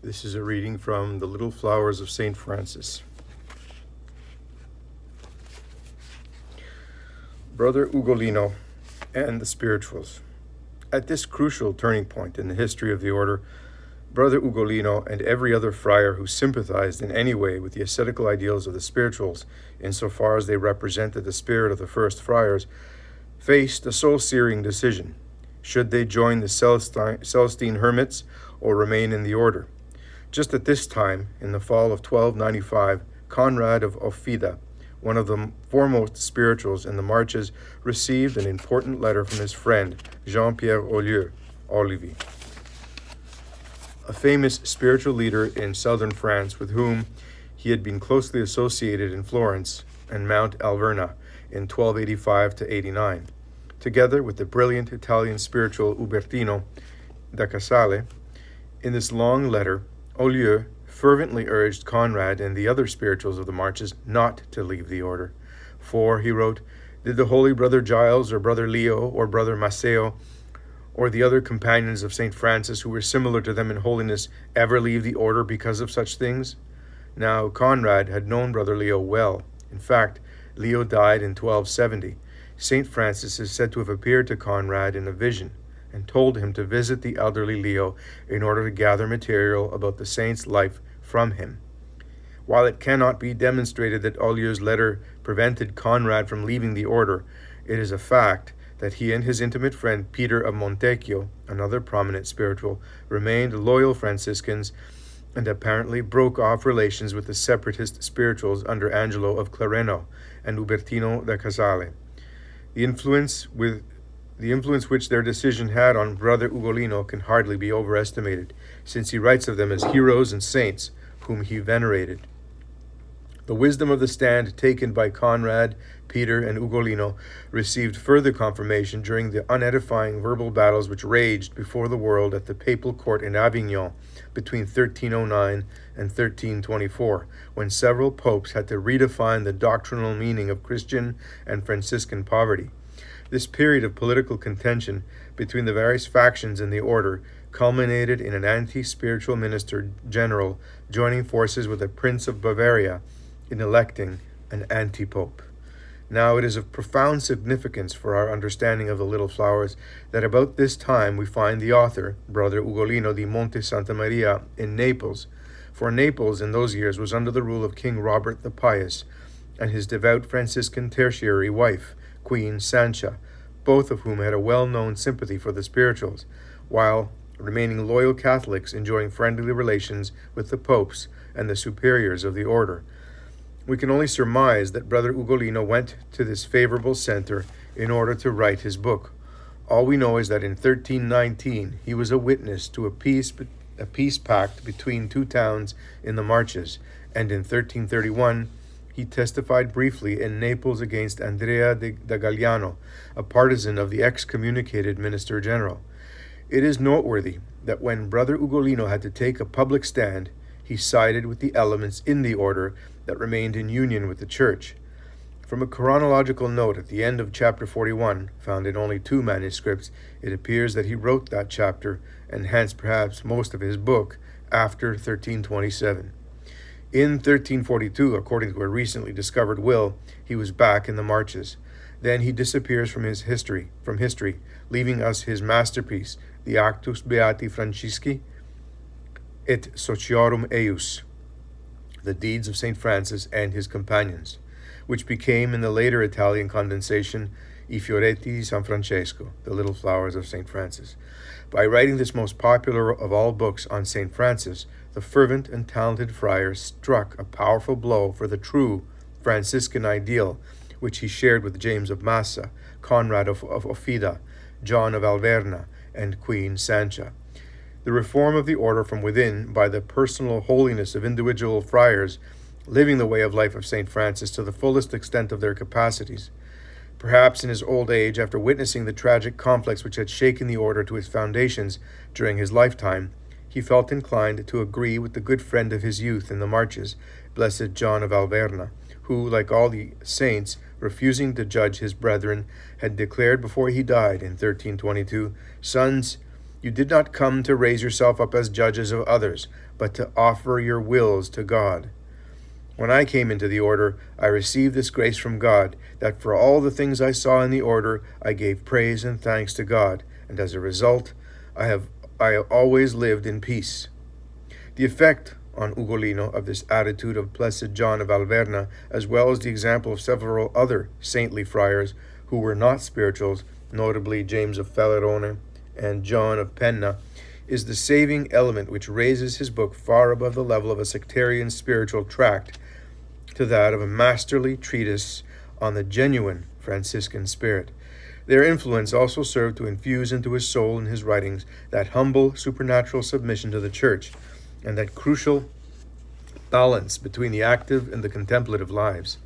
This is a reading from The Little Flowers of St. Francis. Brother Ugolino and the Spirituals. At this crucial turning point in the history of the order, Brother Ugolino and every other friar who sympathized in any way with the ascetical ideals of the Spirituals, insofar as they represented the spirit of the first friars, faced a soul-searing decision. Should they join the Celestine hermits or remain in the order? Just at this time, in the fall of 1295, Conrad of Offida, one of the foremost spirituals in the Marches, received an important letter from his friend, Jean-Pierre Olivier, a famous spiritual leader in southern France with whom he had been closely associated in Florence and Mount Alverna in 1285 to 89. Together with the brilliant Italian spiritual Ubertino da Casale, in this long letter, Olieu fervently urged Conrad and the other spirituals of the Marches not to leave the order. For, he wrote, did the holy Brother Giles or Brother Leo or Brother Maceo or the other companions of St. Francis who were similar to them in holiness ever leave the order because of such things? Now, Conrad had known Brother Leo well. In fact, Leo died in 1270. St. Francis is said to have appeared to Conrad in a vision and told him to visit the elderly Leo in order to gather material about the saint's life from him. While it cannot be demonstrated that Olieu's letter prevented Conrad from leaving the order, it is a fact that he and his intimate friend Peter of Montecchio, another prominent spiritual, remained loyal Franciscans and apparently broke off relations with the separatist spirituals under Angelo of Clareno and Ubertino da Casale. The influence which their decision had on Brother Ugolino can hardly be overestimated, since he writes of them as heroes and saints whom he venerated. The wisdom of the stand taken by Conrad, Peter, and Ugolino received further confirmation during the unedifying verbal battles which raged before the world at the papal court in Avignon between 1309 and 1324, when several popes had to redefine the doctrinal meaning of Christian and Franciscan poverty. This period of political contention between the various factions in the order culminated in an anti-spiritual minister general joining forces with a prince of Bavaria in electing an anti-pope. Now it is of profound significance for our understanding of the Little Flowers that about this time we find the author, Brother Ugolino di Monte Santa Maria, in Naples, for Naples in those years was under the rule of King Robert the Pious and his devout Franciscan tertiary wife, Queen Sancha, both of whom had a well-known sympathy for the spirituals, while remaining loyal Catholics enjoying friendly relations with the popes and the superiors of the order. We can only surmise that Brother Ugolino went to this favorable center in order to write his book. All we know is that in 1319 he was a witness to a peace pact between two towns in the Marches, and in 1331 he testified briefly in Naples against Andrea da Galliano, a partisan of the excommunicated minister general. It is noteworthy that when Brother Ugolino had to take a public stand, he sided with the elements in the order that remained in union with the Church. From a chronological note at the end of chapter 41, found in only 2 manuscripts, it appears that he wrote that chapter, and hence perhaps most of his book, after 1327. In 1342, according to a recently discovered will, he was back in the Marches. Then he disappears from history, leaving us his masterpiece, the Actus Beati Francisci et Sociorum Eius, the Deeds of St. Francis and his Companions, which became in the later Italian condensation I Fioretti di San Francesco, the Little Flowers of St. Francis. By writing this most popular of all books on St. Francis, the fervent and talented friar struck a powerful blow for the true Franciscan ideal, which he shared with James of Massa, Conrad of Offida, John of Alverna, and Queen Sancha. The reform of the order from within by the personal holiness of individual friars living the way of life of St. Francis to the fullest extent of their capacities. Perhaps in his old age, after witnessing the tragic conflicts which had shaken the order to its foundations during his lifetime, he felt inclined to agree with the good friend of his youth in the Marches, Blessed John of Alverna, who, like all the saints, refusing to judge his brethren, had declared before he died in 1322, "Sons, You did not come to raise yourself up as judges of others, but to offer your wills to God. When I came into the order, I received this grace from God, that for all the things I saw in the order, I gave praise and thanks to God, and as a result, I have always lived in peace. The effect on Ugolino of this attitude of Blessed John of Alverna, as well as the example of several other saintly friars who were not spirituals, notably James of Falerone and John of Penna, is the saving element which raises his book far above the level of a sectarian spiritual tract to that of a masterly treatise on the genuine Franciscan spirit. Their influence also served to infuse into his soul and his writings that humble supernatural submission to the Church, and that crucial balance between the active and the contemplative lives,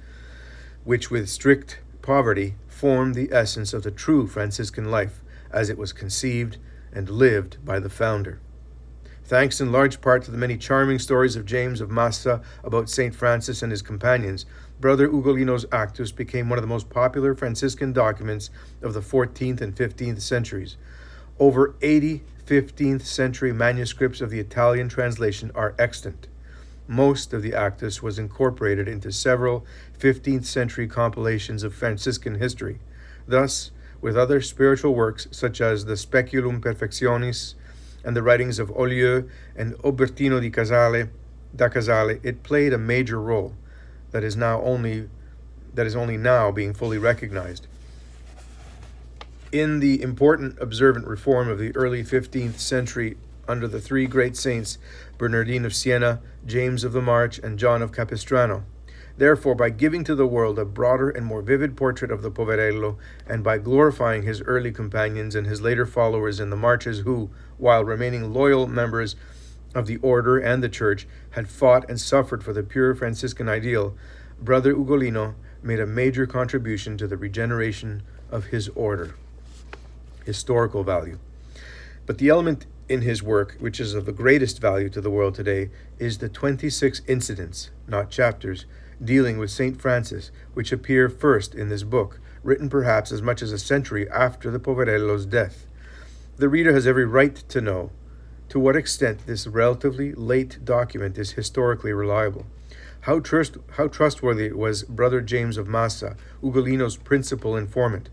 which with strict poverty formed the essence of the true Franciscan life as it was conceived and lived by the founder. Thanks in large part to the many charming stories of James of Massa about St. Francis and his companions, Brother Ugolino's Actus became one of the most popular Franciscan documents of the 14th and 15th centuries. Over 80 15th century manuscripts of the Italian translation are extant. Most of the Actus was incorporated into several 15th century compilations of Franciscan history. Thus, with other spiritual works such as the Speculum Perfectionis and the writings of Olieu and Obertino da Casale, it played a major role that is only now being fully recognized. In the important observant reform of the early 15th century under the three great saints, Bernardine of Siena, James of the March, and John of Capistrano. Therefore, by giving to the world a broader and more vivid portrait of the Poverello, and by glorifying his early companions and his later followers in the marches who, while remaining loyal members of the order and the Church, had fought and suffered for the pure Franciscan ideal, Brother Ugolino made a major contribution to the regeneration of his order. Historical value. But the element in his work, which is of the greatest value to the world today, is the 26 incidents, not chapters, dealing with St. Francis, which appear first in this book, written perhaps as much as a century after the Poverello's death. The reader has every right to know to what extent this relatively late document is historically reliable. How trustworthy was Brother James of Massa, Ugolino's principal informant.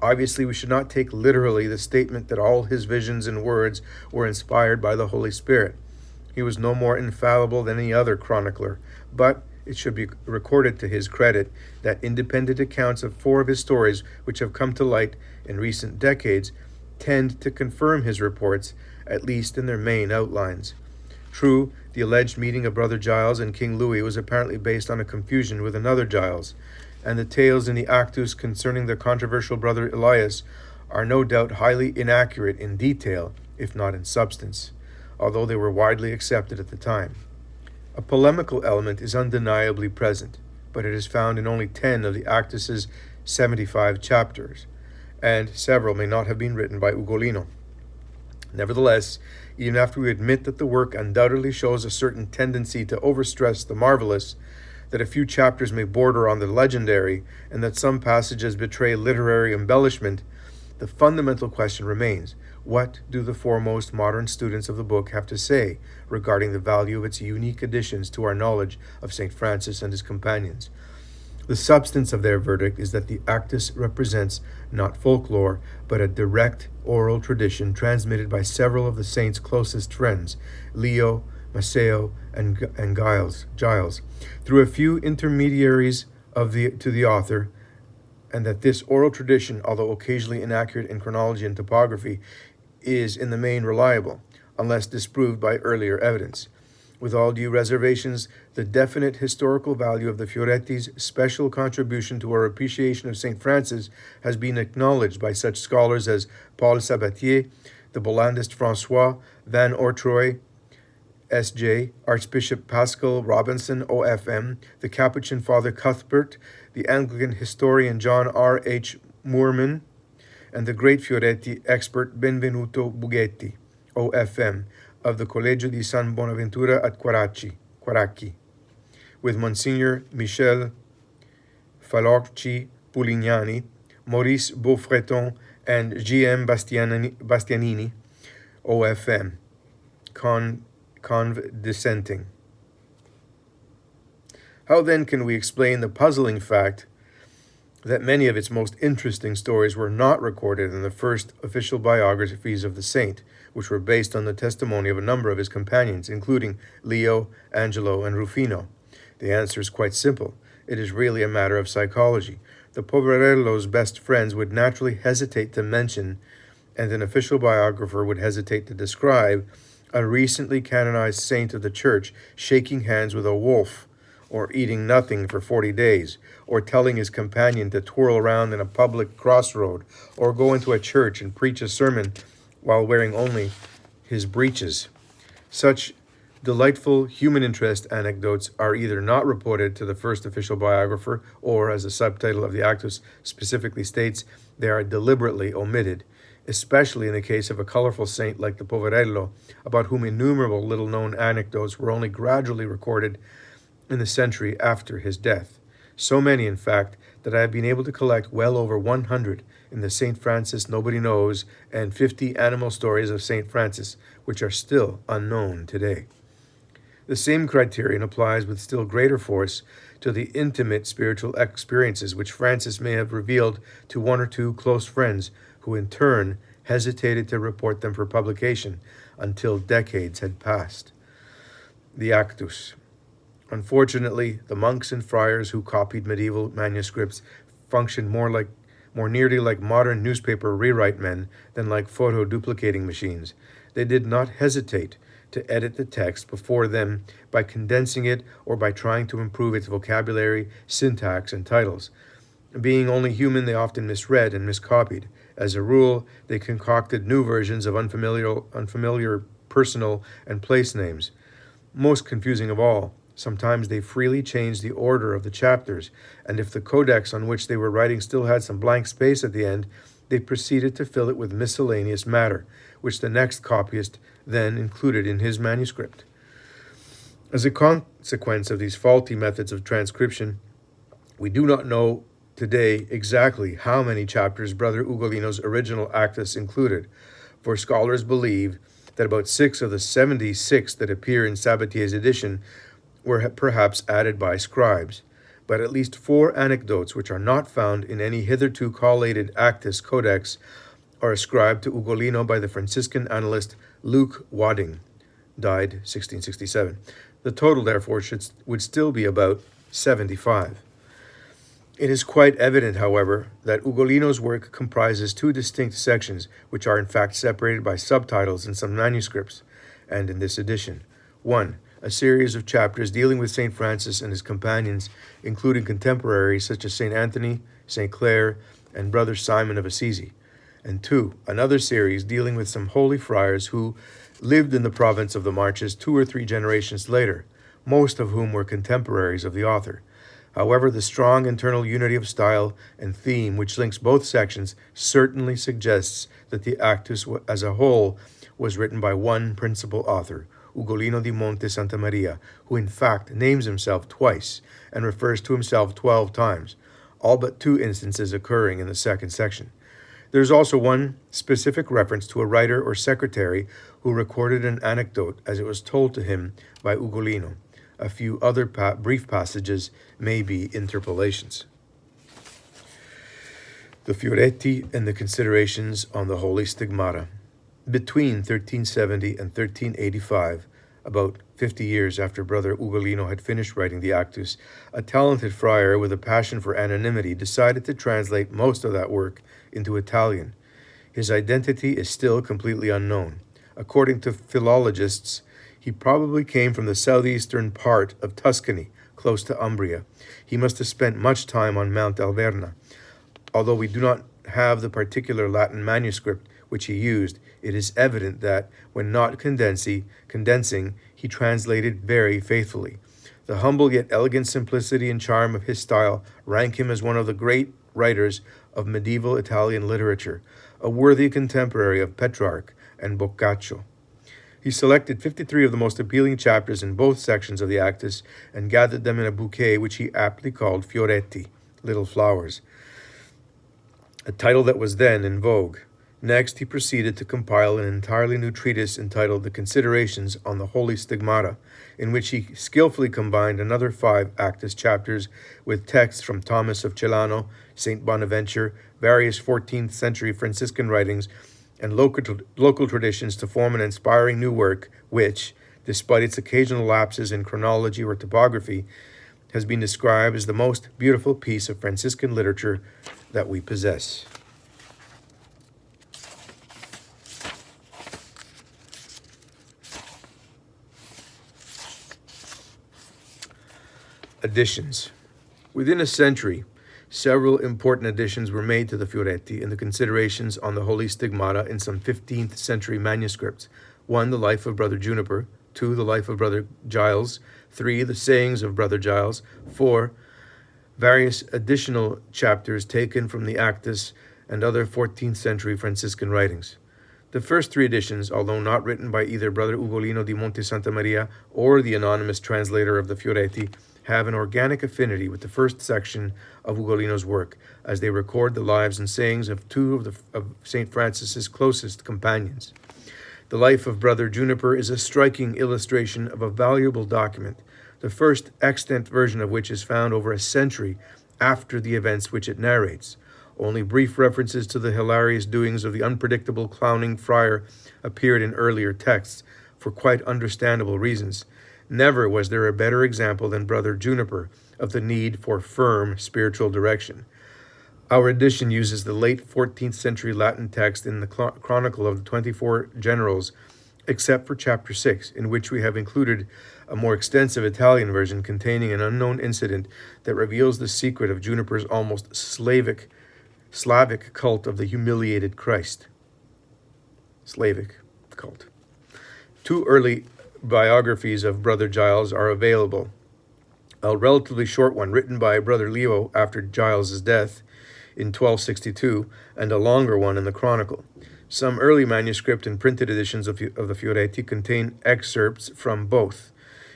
Obviously, we should not take literally the statement that all his visions and words were inspired by the Holy Spirit. He was no more infallible than any other chronicler, but it should be recorded to his credit that independent accounts of 4 of his stories, which have come to light in recent decades, tend to confirm his reports, at least in their main outlines. True, the alleged meeting of Brother Giles and King Louis was apparently based on a confusion with another Giles, and the tales in the Actus concerning the controversial Brother Elias are no doubt highly inaccurate in detail, if not in substance, although they were widely accepted at the time. A polemical element is undeniably present, but it is found in only 10 of the Actus's 75 chapters, and several may not have been written by Ugolino. Nevertheless, even after we admit that the work undoubtedly shows a certain tendency to overstress the marvelous, that a few chapters may border on the legendary, and that some passages betray literary embellishment, the fundamental question remains: what do the foremost modern students of the book have to say regarding the value of its unique additions to our knowledge of St. Francis and his companions? The substance of their verdict is that the Actus represents not folklore, but a direct oral tradition transmitted by several of the saint's closest friends, Leo, Maceo, and Giles, through a few intermediaries to the author, and that this oral tradition, although occasionally inaccurate in chronology and topography, is in the main reliable, unless disproved by earlier evidence. With all due reservations, the definite historical value of the Fioretti's special contribution to our appreciation of St. Francis has been acknowledged by such scholars as Paul Sabatier, the Bollandist François, Van Ortroy, S.J., Archbishop Pascal Robinson, OFM, the Capuchin Father Cuthbert, the Anglican historian John R.H. Moorman, and the great Fioretti expert Benvenuto Bughetti, OFM, of the Collegio di San Bonaventura at Quaracchi, with Monsignor Michel Falorci Pulignani, Maurice Beaufreton, and G.M. Bastianini, OFM, conv-dissenting. How then can we explain the puzzling fact that many of its most interesting stories were not recorded in the first official biographies of the saint, which were based on the testimony of a number of his companions, including Leo, Angelo, and Rufino? The answer is quite simple. It is really a matter of psychology. The Poverello's best friends would naturally hesitate to mention, and an official biographer would hesitate to describe, a recently canonized saint of the church shaking hands with a wolf, or eating nothing for 40 days, or telling his companion to twirl around in a public crossroad, or go into a church and preach a sermon while wearing only his breeches. Such delightful human interest anecdotes are either not reported to the first official biographer, or, as the subtitle of the Actus specifically states, they are deliberately omitted, especially in the case of a colorful saint like the Poverello, about whom innumerable little-known anecdotes were only gradually recorded in the century after his death. So many, in fact, that I have been able to collect well over 100 in the St. Francis Nobody Knows and 50 animal stories of St. Francis, which are still unknown today. The same criterion applies with still greater force to the intimate spiritual experiences which Francis may have revealed to one or two close friends, who in turn hesitated to report them for publication until decades had passed. The Actus. Unfortunately, the monks and friars who copied medieval manuscripts functioned more nearly like modern newspaper rewrite men than like photo duplicating machines. They did not hesitate to edit the text before them by condensing it or by trying to improve its vocabulary, syntax, and titles. Being only human, they often misread and miscopied. As a rule, they concocted new versions of unfamiliar personal and place names. Most confusing of all, sometimes they freely changed the order of the chapters, and if the codex on which they were writing still had some blank space at the end, they proceeded to fill it with miscellaneous matter, which the next copyist then included in his manuscript. As a consequence of these faulty methods of transcription, we do not know today exactly how many chapters Brother Ugolino's original Actus included, for scholars believe that about 6 of the 76 that appear in Sabatier's edition were perhaps added by scribes, but at least 4 anecdotes which are not found in any hitherto collated Actus codex are ascribed to Ugolino by the Franciscan annalist Luke Wadding, died 1667. The total, therefore, would still be about 75. It is quite evident, however, that Ugolino's work comprises 2 distinct sections, which are in fact separated by subtitles in some manuscripts, and in this edition. 1. A series of chapters dealing with St. Francis and his companions, including contemporaries such as St. Anthony, St. Clare, and Brother Simon of Assisi. And 2. Another series dealing with some holy friars who lived in the province of the Marches 2 or 3 generations later, most of whom were contemporaries of the author. However, the strong internal unity of style and theme which links both sections certainly suggests that the Actus as a whole was written by one principal author, Ugolino di Monte Santa Maria, who in fact names himself twice and refers to himself 12 times, all but 2 instances occurring in the second section. There is also one specific reference to a writer or secretary who recorded an anecdote as it was told to him by Ugolino. A few other brief passages may be interpolations. The Fioretti and the Considerations on the Holy Stigmata. Between 1370 and 1385, about 50 years after Brother Ugolino had finished writing the Actus, a talented friar with a passion for anonymity decided to translate most of that work into Italian. His identity is still completely unknown. According to philologists, he probably came from the southeastern part of Tuscany, close to Umbria. He must have spent much time on Mount Alverna. Although we do not have the particular Latin manuscript which he used, it is evident that, when not condensing, he translated very faithfully. The humble yet elegant simplicity and charm of his style rank him as one of the great writers of medieval Italian literature, a worthy contemporary of Petrarch and Boccaccio. He selected 53 of the most appealing chapters in both sections of the Actus and gathered them in a bouquet which he aptly called Fioretti, little flowers, a title that was then in vogue. Next, he proceeded to compile an entirely new treatise entitled The Considerations on the Holy Stigmata, in which he skillfully combined another 5 Actus chapters with texts from Thomas of Celano, St. Bonaventure, various 14th century Franciscan writings, and local traditions to form an inspiring new work which, despite its occasional lapses in chronology or topography, has been described as the most beautiful piece of Franciscan literature that we possess. Additions. Within a century, several important additions were made to the Fioretti in the Considerations on the Holy Stigmata in some 15th century manuscripts. 1. The Life of Brother Juniper. 2. The Life of Brother Giles. 3. The Sayings of Brother Giles. 4. Various additional chapters taken from the Actus and other 14th century Franciscan writings. The first 3 editions, although not written by either Brother Ugolino di Monte Santa Maria or the anonymous translator of the Fioretti, have an organic affinity with the first section of Ugolino's work, as they record the lives and sayings of 2 of St. Francis's closest companions. The Life of Brother Juniper is a striking illustration of a valuable document, the first extant version of which is found over a century after the events which it narrates. Only brief references to the hilarious doings of the unpredictable clowning friar appeared in earlier texts, for quite understandable reasons. Never was there a better example than Brother Juniper of the need for firm spiritual direction. Our edition uses the late 14th century Latin text in the Chronicle of the 24 Generals, except for chapter 6, in which we have included a more extensive Italian version containing an unknown incident that reveals the secret of Juniper's almost Slavic cult of the humiliated Christ. Slavic cult. 2 early biographies of Brother Giles are available. A relatively short one written by Brother Leo after Giles's death in 1262, and a longer one in the Chronicle. Some early manuscript and printed editions of the Fioretti contain excerpts from both.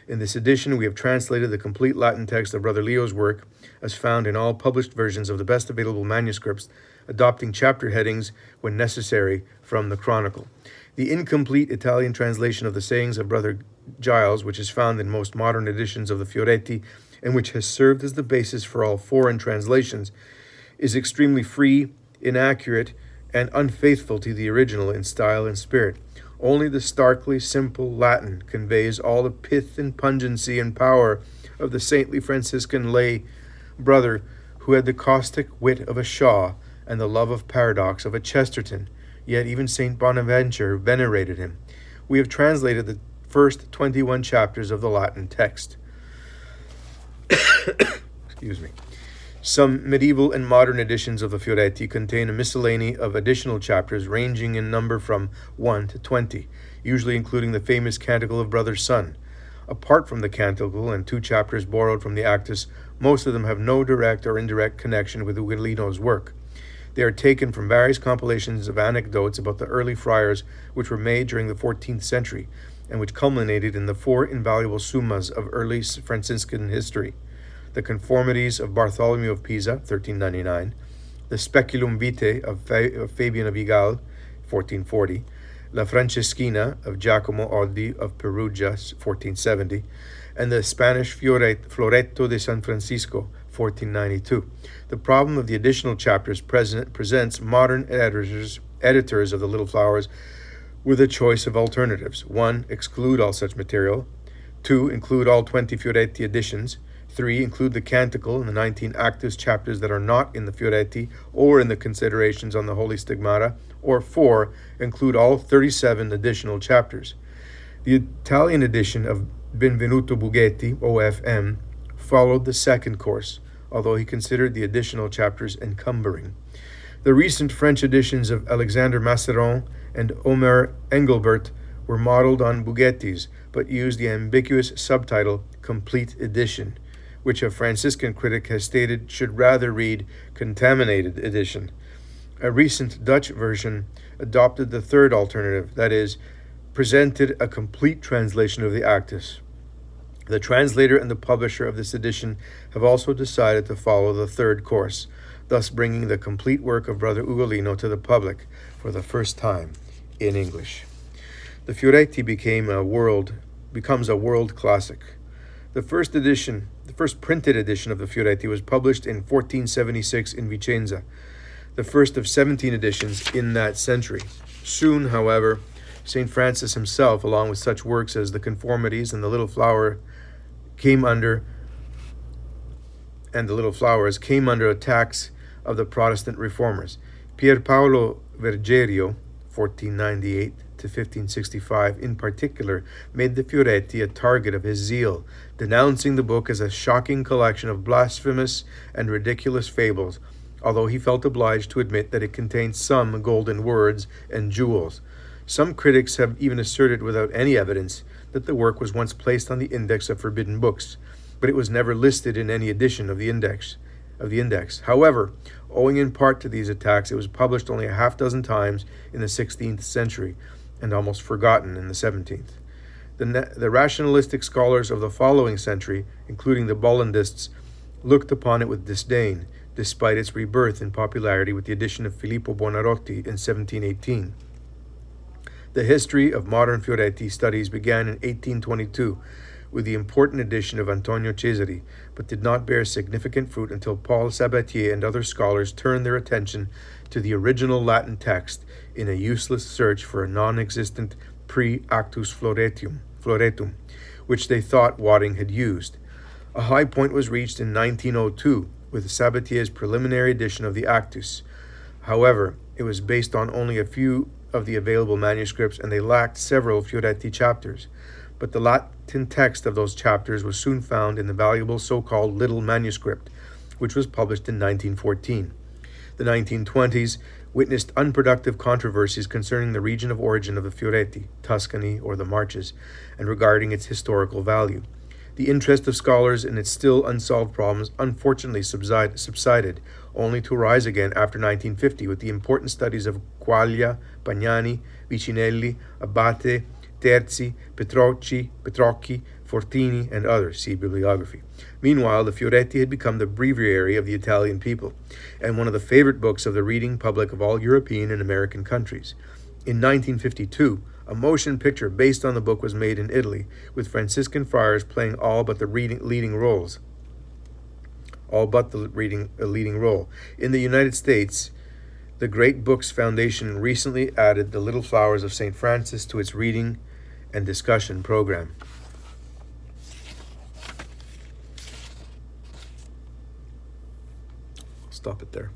In this edition, we have translated the complete Latin text of Brother Leo's work, as found in all published versions of the best available manuscripts, adopting chapter headings when necessary from the Chronicle. The incomplete Italian translation of the sayings of Brother Giles, which is found in most modern editions of the Fioretti, and which has served as the basis for all foreign translations, is extremely free, inaccurate, and unfaithful to the original in style and spirit. Only the starkly simple Latin conveys all the pith and pungency and power of the saintly Franciscan lay brother who had the caustic wit of a Shaw and the love of paradox of a Chesterton, yet even St. Bonaventure venerated him. We have translated the first 21 chapters of the Latin text. Excuse me. Some medieval and modern editions of the Fioretti contain a miscellany of additional chapters ranging in number from 1 to 20, usually including the famous Canticle of Brother Sun. Apart from the Canticle and 2 chapters borrowed from the Actus, most of them have no direct or indirect connection with Ugolino's work. They are taken from various compilations of anecdotes about the early friars which were made during the 14th century, and which culminated in the 4 invaluable summas of early Franciscan history: the Conformities of Bartholomew of Pisa, 1399, the Speculum Vitae of Fabian of Igal, 1440, La Franceschina of Giacomo Oddi of Perugia, 1470, and the Spanish Floretto de San Francisco, 1492. The problem of the additional chapters presents modern editors of the Little Flowers with a choice of alternatives. 1. Exclude all such material. 2. Include all 20 Fioretti editions. 3. Include the Canticle and the 19 Actus chapters that are not in the Fioretti or in the Considerations on the Holy Stigmata. Or 4. Include all 37 additional chapters. The Italian edition of Benvenuto Bughetti, OFM, followed the second course, although he considered the additional chapters encumbering. The recent French editions of Alexander Masseron and Omer Engelbert were modeled on Bughetti's, but used the ambiguous subtitle Complete Edition, which a Franciscan critic has stated should rather read Contaminated Edition. A recent Dutch version adopted the third alternative, that is, presented a complete translation of the Actus. The translator and the publisher of this edition have also decided to follow the third course. thus bringing the complete work of Brother Ugolino to the public for the first time in English. The Fioretti becomes a world classic. The first printed edition of the Fioretti was published in 1476 in Vicenza, the first of 17 editions in that century. Soon, however, St. Francis himself, along with such works as the Conformities and the Little Flowers, came under attacks of the Protestant reformers. Pier Paolo Vergerio, 1498 to 1565, in particular, made the Fioretti a target of his zeal, denouncing the book as a shocking collection of blasphemous and ridiculous fables, although he felt obliged to admit that it contained some golden words and jewels. Some critics have even asserted without any evidence that the work was once placed on the index of forbidden books, but it was never listed in any edition of the index. However, owing in part to these attacks, it was published only a half dozen times in the 16th century and almost forgotten in the 17th. The rationalistic scholars of the following century, including the Bollandists, looked upon it with disdain, despite its rebirth in popularity with the edition of Filippo Buonarroti in 1718. The history of modern Fioretti studies began in 1822 with the important edition of Antonio Cesari, but did not bear significant fruit until Paul Sabatier and other scholars turned their attention to the original Latin text in a useless search for a non-existent pre-Actus Floretum, which they thought Wadding had used. A high point was reached in 1902 with Sabatier's preliminary edition of the Actus. However, it was based on only a few of the available manuscripts, and they lacked several Fioretti chapters. But the Latin text of those chapters was soon found in the valuable so-called Little Manuscript, which was published in 1914. The 1920s witnessed unproductive controversies concerning the region of origin of the Fioretti, Tuscany, or the Marches, and regarding its historical value. The interest of scholars in its still unsolved problems unfortunately subsided, only to rise again after 1950 with the important studies of Quaglia, Pagnani, Vicinelli, Abate, Terzi, Petrocchi, Fortini, and others. See bibliography. Meanwhile, the Fioretti had become the breviary of the Italian people, and one of the favorite books of the reading public of all European and American countries. In 1952, a motion picture based on the book was made in Italy, with Franciscan friars playing all but the leading role. In the United States, the Great Books Foundation recently added The Little Flowers of St. Francis to its reading and discussion program. Stop it there.